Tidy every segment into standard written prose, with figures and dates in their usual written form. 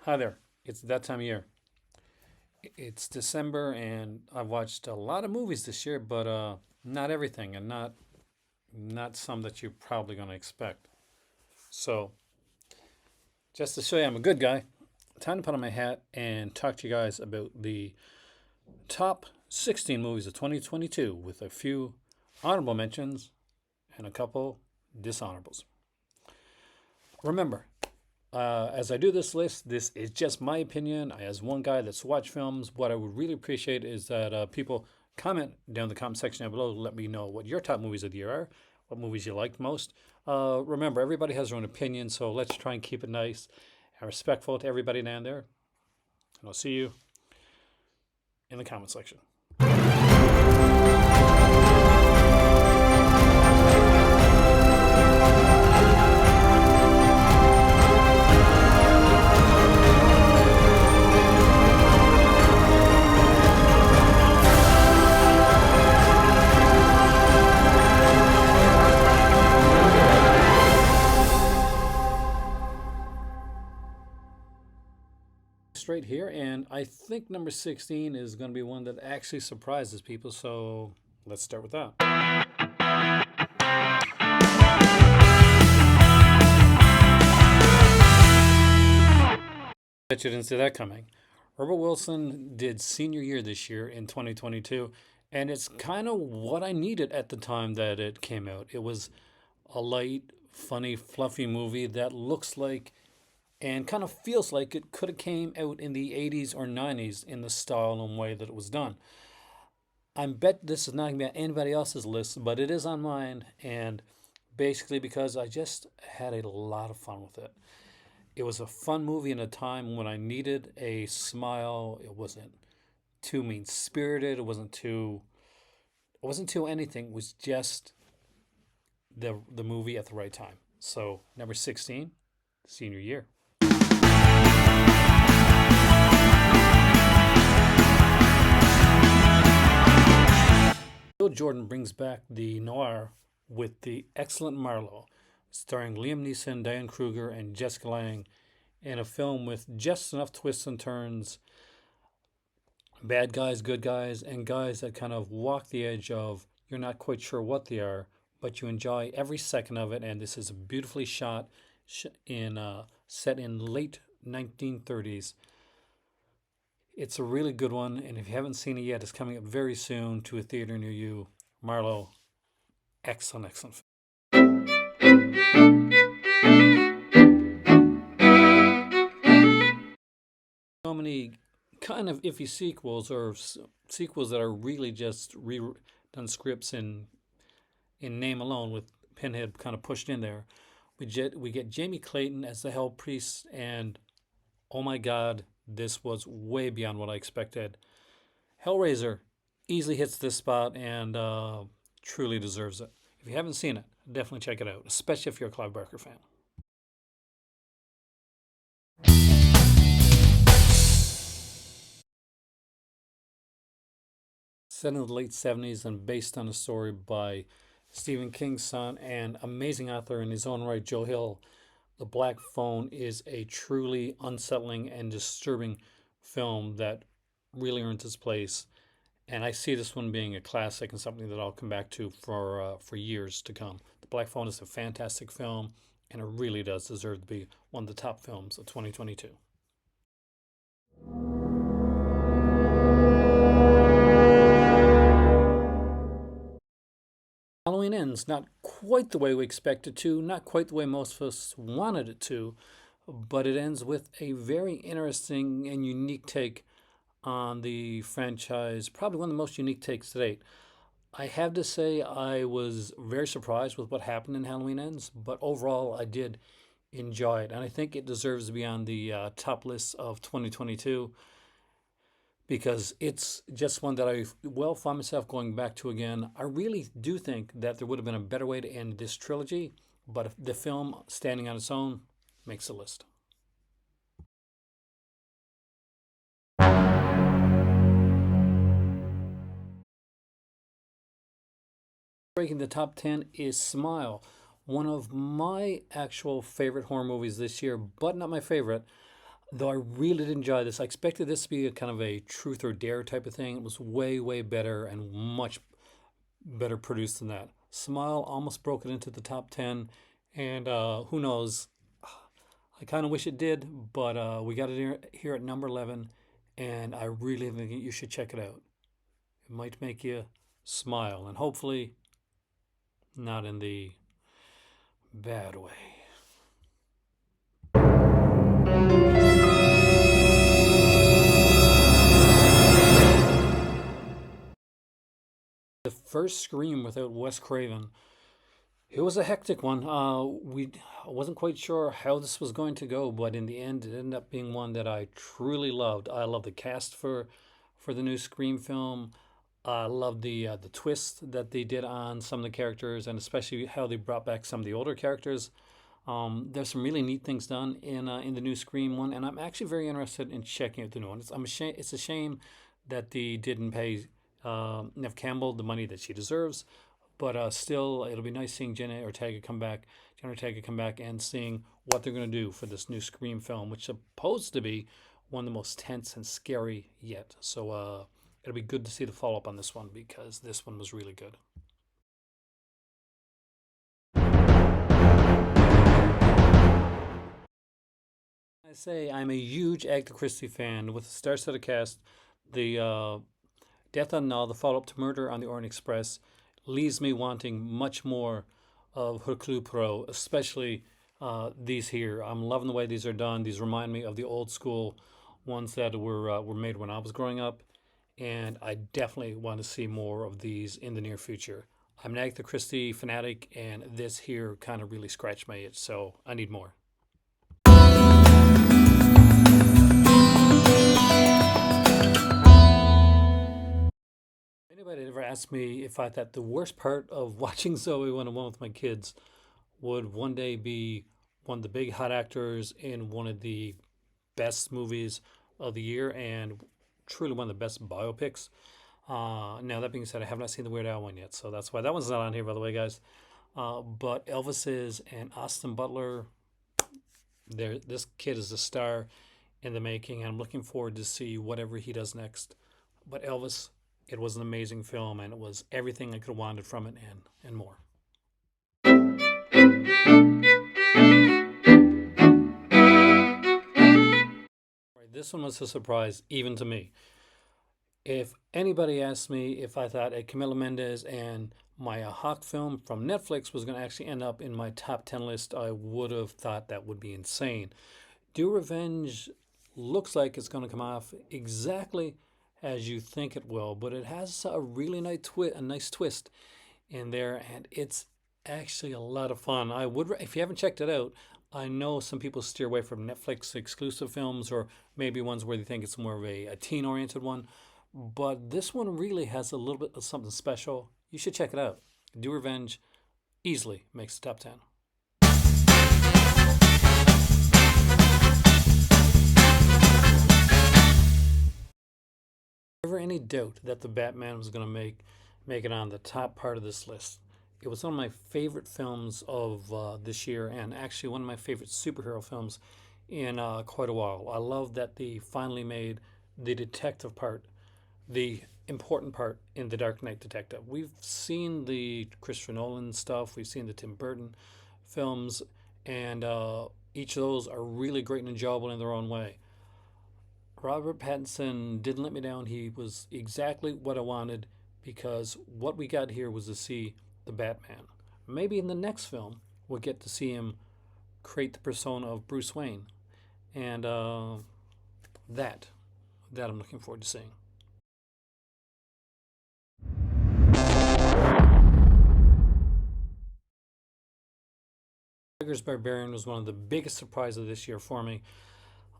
Hi there. It's that time of year. It's December, and I've watched a lot of movies this year, but not everything, and not some that you're probably going to expect. So, just to show you I'm a good guy, time to put on my hat and talk to you guys about the top 16 movies of 2022, with a few honorable mentions and a couple dishonorables. Remember, as I do this list, this is just my opinion. As one guy that's watched films, what I would really appreciate is that people comment down in the comment section down below. Let me know what your top movies of the year are, what movies you liked most. Remember, everybody has their own opinion, so let's try and keep it nice and respectful to everybody down there. And I'll see you in the comment section. Straight here, and I think number 16 is going to be one that actually surprises people, so let's start with that. Bet you didn't see that coming. Robert Wilson did senior year this year in 2022, and it's kind of what I needed at the time that it came out. It was a light, funny, fluffy movie that looks like and kind of feels like it could have came out in the 80s or 90s in the style and way that it was done. I bet this is not going to be on anybody else's list, but it is on mine, and basically because I just had a lot of fun with it. It was a fun movie in a time when I needed a smile. It wasn't too mean spirited. It wasn't too anything. It was just the movie at the right time. So number 16, senior year. Bill Jordan brings back the noir with the excellent Marlow, starring Liam Neeson, Diane Kruger, and Jessica Lange, in a film with just enough twists and turns, bad guys, good guys, and guys that kind of walk the edge of you're not quite sure what they are, but you enjoy every second of it. And this is beautifully shot in set in late 1930s. It's a really good one, and if you haven't seen it yet, it's coming up very soon to a theater near you. Marlow, excellent, excellent film. So many kind of iffy sequels, or sequels that are really just redone scripts in name alone, with Pinhead kind of pushed in there. We get Jamie Clayton as the Hell Priest, and oh my God, this was way beyond what I expected. Hellraiser easily hits this spot and truly deserves it. If you haven't seen it, definitely check it out, especially if you're a Clive Barker fan. Set in the late 70s and based on a story by Stephen King's son and amazing author in his own right, Joe Hill, The Black Phone is a truly unsettling and disturbing film that really earns its place. And I see this one being a classic and something that I'll come back to for years to come. The Black Phone is a fantastic film, and it really does deserve to be one of the top films of 2022. Halloween ends not quite the way we expected to, not quite the way most of us wanted it to, but it ends with a very interesting and unique take on the franchise, probably one of the most unique takes to date. I have to say I was very surprised with what happened in Halloween Ends, but overall I did enjoy it, and I think it deserves to be on the top list of 2022 because it's just one that I well find myself going back to again. I really do think that there would have been a better way to end this trilogy, but if the film standing on its own makes the list. Breaking the top 10 is Smile, one of my actual favorite horror movies this year, but not my favorite. Though I really did enjoy this. I expected this to be a kind of a truth or dare type of thing. It was way, way better and much better produced than that. Smile almost broke it into the top 10. And who knows? I kind of wish it did, but we got it here at number 11. And I really think you should check it out. It might make you smile, and hopefully not in the bad way. The first Scream without Wes Craven. It was a hectic one. I wasn't quite sure how this was going to go, but in the end, it ended up being one that I truly loved. I love the cast for the new Scream film. I love the twist that they did on some of the characters, and especially how they brought back some of the older characters. There's some really neat things done in the new Scream one, and I'm actually very interested in checking out the new one. It's a shame that they didn't pay Nev Campbell the money that she deserves, but still, it'll be nice seeing Jenna Ortega come back, and seeing what they're going to do for this new Scream film, which is supposed to be one of the most tense and scary yet. So it'll be good to see the follow up on this one because this one was really good. I say I'm a huge Agatha Christie fan. With the star-studded cast, the Death on the Nile, the follow-up to Murder on the Orient Express, leaves me wanting much more of Hercule Poirot, especially these here. I'm loving the way these are done. These remind me of the old school ones that were made when I was growing up, and I definitely want to see more of these in the near future. I'm an Agatha Christie fanatic, and this here kind of really scratched my itch, so I need more. Anybody ever asked me if I thought the worst part of watching Zoe when I'm with my kids would one day be one of the big hot actors in one of the best movies of the year and truly one of the best biopics. Now, that being said, I have not seen the Weird Al one yet, so that's why that one's not on here, by the way, guys. But Elvis is and Austin Butler. This kid is a star in the making, and I'm looking forward to see whatever he does next. But Elvis, it was an amazing film, and it was everything I could have wanted from it and more. Right, this one was a surprise even to me. If anybody asked me if I thought a Camila Mendez and Maya Hawke film from Netflix was going to actually end up in my top 10 list, I would have thought that would be insane. Do Revenge looks like it's going to come off exactly as you think it will, but it has a really a nice twist in there, and it's actually a lot of fun. I would, if you haven't checked it out, I know some people steer away from Netflix exclusive films or maybe ones where they think it's more of a teen oriented one, but this one really has a little bit of something special. You should check it out. Do Revenge easily makes the top 10. Never any doubt that the Batman was going to make it on the top part of this list. It was one of my favorite films of this year, and actually one of my favorite superhero films in quite a while. I love that they finally made the detective part the important part in The Dark Knight Detective. We've seen the Christopher Nolan stuff, we've seen the Tim Burton films, and each of those are really great and enjoyable in their own way. Robert Pattinson didn't let me down. He was exactly what I wanted because what we got here was to see the Batman. Maybe in the next film, we'll get to see him create the persona of Bruce Wayne. And that, that I'm looking forward to seeing. Barbarian was one of the biggest surprises of this year for me.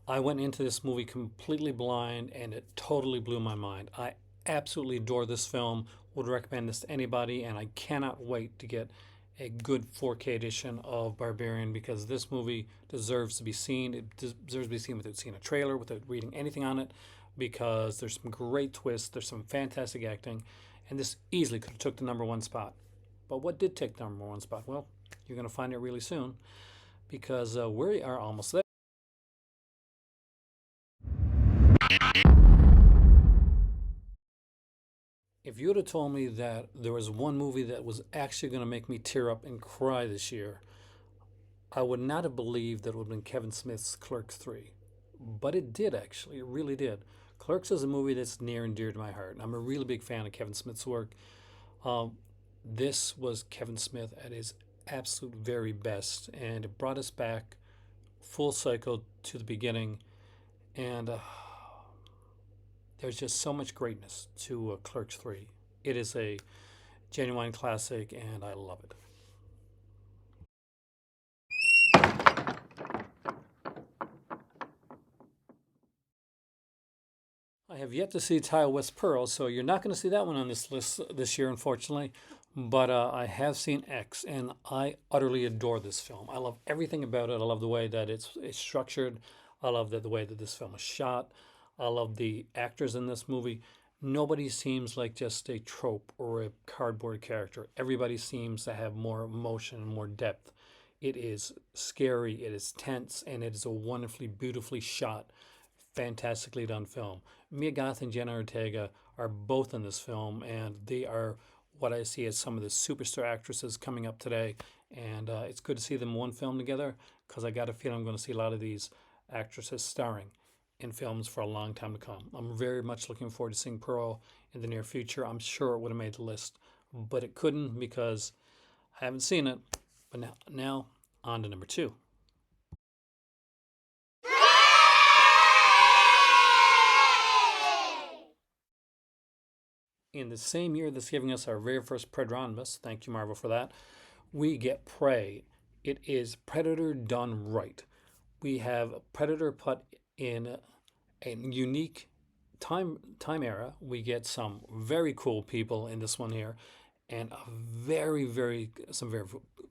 I went into this movie completely blind and it totally blew my mind. I absolutely adore this film, would recommend this to anybody, and I cannot wait to get a good 4K edition of Barbarian because this movie deserves to be seen. It deserves to be seen without seeing a trailer, without reading anything on it, because there's some great twists, there's some fantastic acting, and this easily could have took the number one spot. But what did take the number one spot? Well, you're going to find it really soon because we are almost there. If you would have told me that there was one movie that was actually going to make me tear up and cry this year, I would not have believed that it would have been Kevin Smith's Clerks 3. But it did, actually. It really did. Clerks is a movie that's near and dear to my heart. I'm a really big fan of Kevin Smith's work. Um, this was Kevin Smith at his absolute very best, and it brought us back full cycle to the beginning. And there's just so much greatness to Clerks 3. It is a genuine classic, and I love it. I have yet to see Tile West Pearl, so you're not going to see that one on this list this year, unfortunately. But I have seen X, and I utterly adore this film. I love everything about it. I love the way that it's structured. I love the way that this film is shot. I love the actors in this movie. Nobody seems like just a trope or a cardboard character. Everybody seems to have more emotion and more depth. It is scary, it is tense, and it is a wonderfully, beautifully shot, fantastically done film. Mia Goth and Jenna Ortega are both in this film, and they are what I see as some of the superstar actresses coming up today. And it's good to see them in one film together because I got a feeling I'm going to see a lot of these actresses starring in films for a long time to come. I'm very much looking forward to seeing Pearl in the near future. I'm sure it would have made the list, but it couldn't because I haven't seen it. But now on to number two. In the same year that's giving us our very first Predator Omnibus, thank you, Marvel, for that, we get Prey. It is Predator done right. We have Predator put in a unique time era. We get some very cool people in this one here, and a some very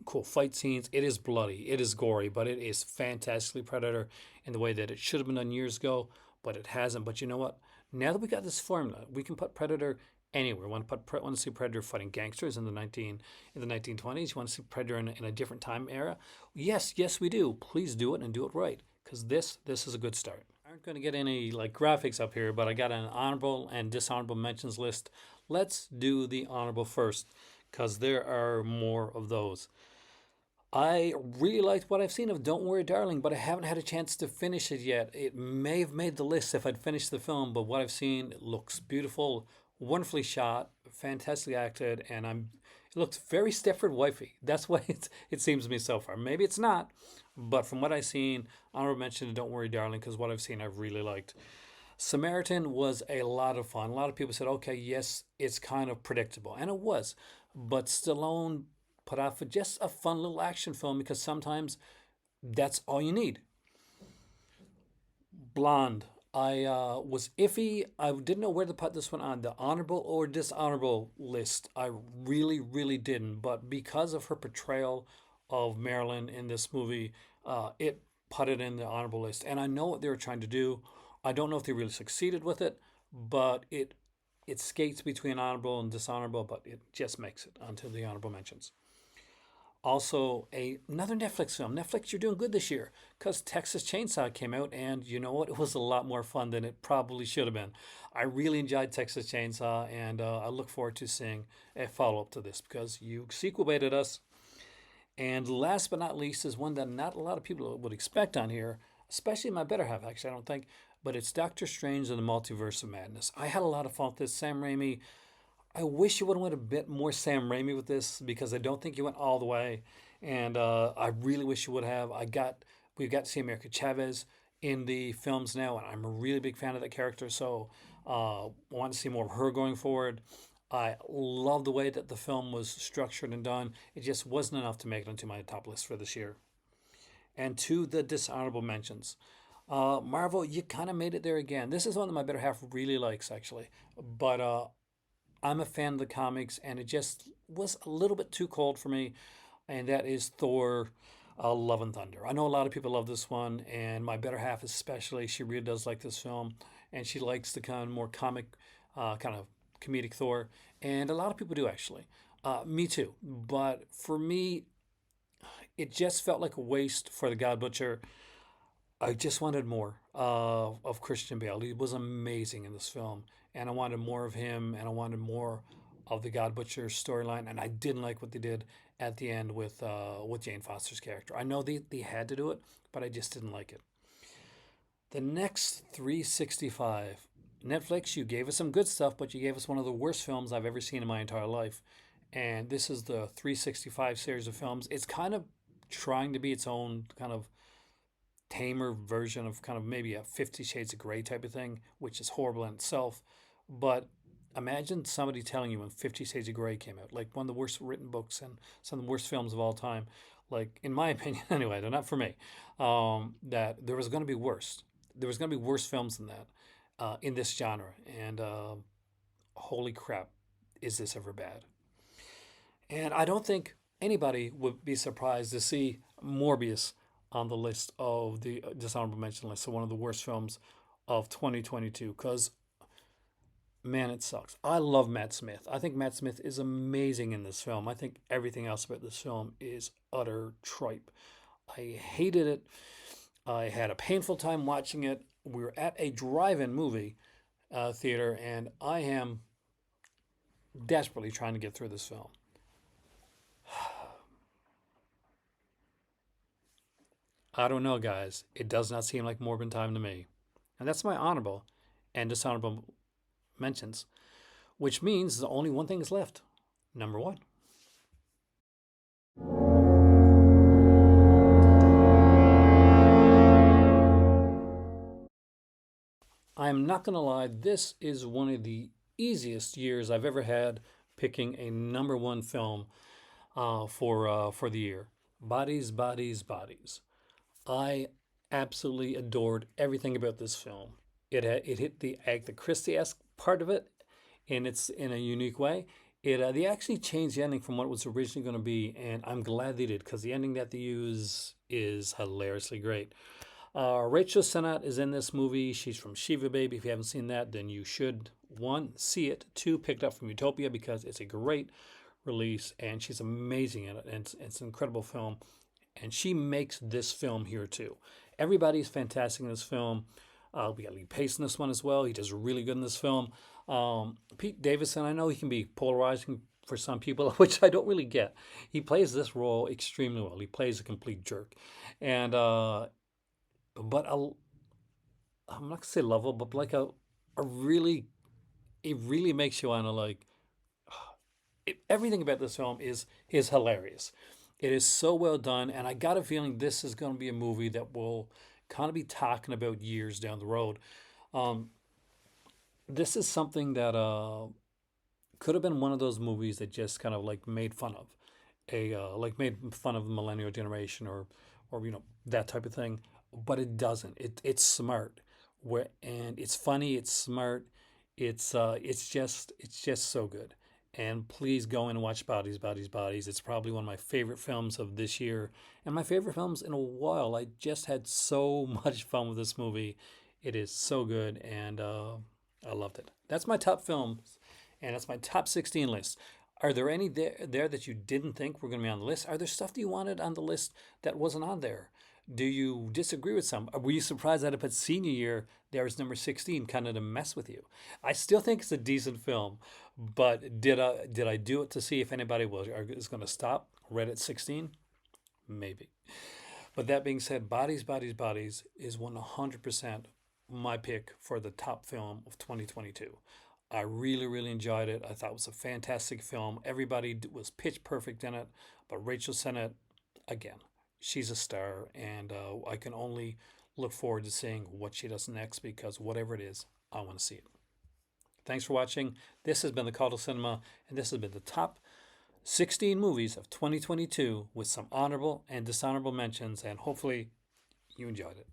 cool fight scenes. It is bloody, it is gory, but it is fantastically Predator in the way that it should have been done years ago, but it hasn't. But you know what? Now that we got this formula, we can put Predator anywhere. Want to see Predator fighting gangsters in the 1920s? You want to see Predator in a different time era? Yes, we do. Please do it and do it right, because this is a good start. Aren't going to get any like graphics up here, but I got an honorable and dishonorable mentions list. Let's do the honorable first, because there are more of those. I really liked what I've seen of Don't Worry Darling, but I haven't had a chance to finish it yet. It may have made the list if I'd finished the film, but what I've seen, it looks beautiful, wonderfully shot, fantastically acted, and it looks very Stepford wifey. That's what it seems to me so far. Maybe it's not, but from what I've seen, honorable mention to Don't Worry Darling, because what I've seen I've really liked. Samaritan was a lot of fun. A lot of people said, okay, yes, it's kind of predictable, and it was, but Stallone put out for just a fun little action film because sometimes that's all you need. Blonde. I was iffy. I didn't know where to put this one on the honorable or dishonorable list. I really didn't. But because of her portrayal of Marilyn in this movie, it put it in the honorable list. And I know what they were trying to do. I don't know if they really succeeded with it, but it skates between honorable and dishonorable, but it just makes it onto the honorable mentions. Also, another Netflix film. Netflix, you're doing good this year because Texas Chainsaw came out, and you know what? It was a lot more fun than it probably should have been. I really enjoyed Texas Chainsaw, and I look forward to seeing a follow up to this because you sequel baited us. And last but not least is one that not a lot of people would expect on here, especially my better half, actually, I don't think, but it's Doctor Strange and the Multiverse of Madness. I had a lot of fun with this. Sam Raimi, I wish you would have went a bit more Sam Raimi with this because I don't think you went all the way, and I really wish you would have. We've got to see America Chavez in the films now, and I'm a really big fan of that character. So I want to see more of her going forward. I love the way that the film was structured and done. It just wasn't enough to make it onto my top list for this year. And to the dishonorable mentions. Marvel, you kind of made it there again. This is one that my better half really likes, actually. But I'm a fan of the comics, and it just was a little bit too cold for me, and that is Thor Love and Thunder. I know a lot of people love this one, and my better half especially, she really does like this film, and she likes the kind of more comic, kind of comedic Thor, and a lot of people do actually. Me too, but for me, it just felt like a waste for the God Butcher. I just wanted more of Christian Bale. He was amazing in this film, and I wanted more of him, and I wanted more of the God Butcher storyline. And I didn't like what they did at the end with Jane Foster's character. I know they had to do it, but I just didn't like it. The next 365, Netflix, you gave us some good stuff, but you gave us one of the worst films I've ever seen in my entire life. And this is the 365 series of films. It's kind of trying to be its own kind of tamer version of kind of maybe a 50 Shades of Grey type of thing, which is horrible in itself. But imagine somebody telling you when 50 Shades of Grey came out, like one of the worst written books and some of the worst films of all time, like in my opinion, anyway, they're not for me, that there was going to be worse. There was going to be worse films than that in this genre. And holy crap, is this ever bad? And I don't think anybody would be surprised to see Morbius on the list of the dishonorable mention list. So one of the worst films of 2022, because man, it sucks. I love Matt Smith. I think Matt Smith is amazing in this film. I think everything else about this film is utter tripe. I hated it. I had a painful time watching it. We were at a drive-in movie theater, and I am desperately trying to get through this film. I don't know, guys. It does not seem like Morbin time to me. And that's my honorable and dishonorable mentions, which means the only one thing is left. Number one. I'm not going to lie, this is one of the easiest years I've ever had picking a number one film for the year. Bodies, Bodies, Bodies. I absolutely adored everything about this film. It hit the Agatha Christie-esque part of it, and it's in a unique way. They actually changed the ending from what it was originally going to be, and I'm glad they did because the ending that they use is hilariously great. Rachel Sennott is in this movie. She's from Shiva Baby. If you haven't seen that, then you should, one, see it, two, pick it up from Utopia because it's a great release and she's amazing in it. And it's an incredible film. And she makes this film here too. Everybody's fantastic in this film. We got Lee Pace in this one as well. He does really good in this film. Pete Davidson, I know he can be polarizing for some people, which I don't really get. He plays this role extremely well. He plays a complete jerk. And but I'm not gonna say lovable, but like a really, it really makes you wanna like everything about this film is hilarious. It is so well done, and I got a feeling this is going to be a movie that we'll kind of be talking about years down the road. Um, this is something that could have been one of those movies that just kind of like made fun of like made fun of the millennial generation or that type of thing, but it doesn't. It's smart, where and it's funny. It's smart. It's just so good. And please go in and watch Bodies, Bodies, Bodies. It's probably one of my favorite films of this year and my favorite films in a while. I just had so much fun with this movie. It is so good, and I loved it. That's my top films, and that's my top 16 list. Are there any there that you didn't think were going to be on the list? Are there stuff that you wanted on the list that wasn't on there? Do you disagree with some? Were you surprised that if it's senior year, there was number 16 kind of to mess with you? I still think it's a decent film, but did I do it to see if anybody is going to stop right at 16? Maybe. But that being said, Bodies, Bodies, Bodies is 100% my pick for the top film of 2022. I really, really enjoyed it. I thought it was a fantastic film. Everybody was pitch perfect in it, but Rachel Sennett, again, she's a star, and I can only look forward to seeing what she does next because whatever it is, I want to see it. Thanks for watching. This has been the Call to Cinema, and this has been the top 16 movies of 2022 with some honorable and dishonorable mentions, and hopefully you enjoyed it.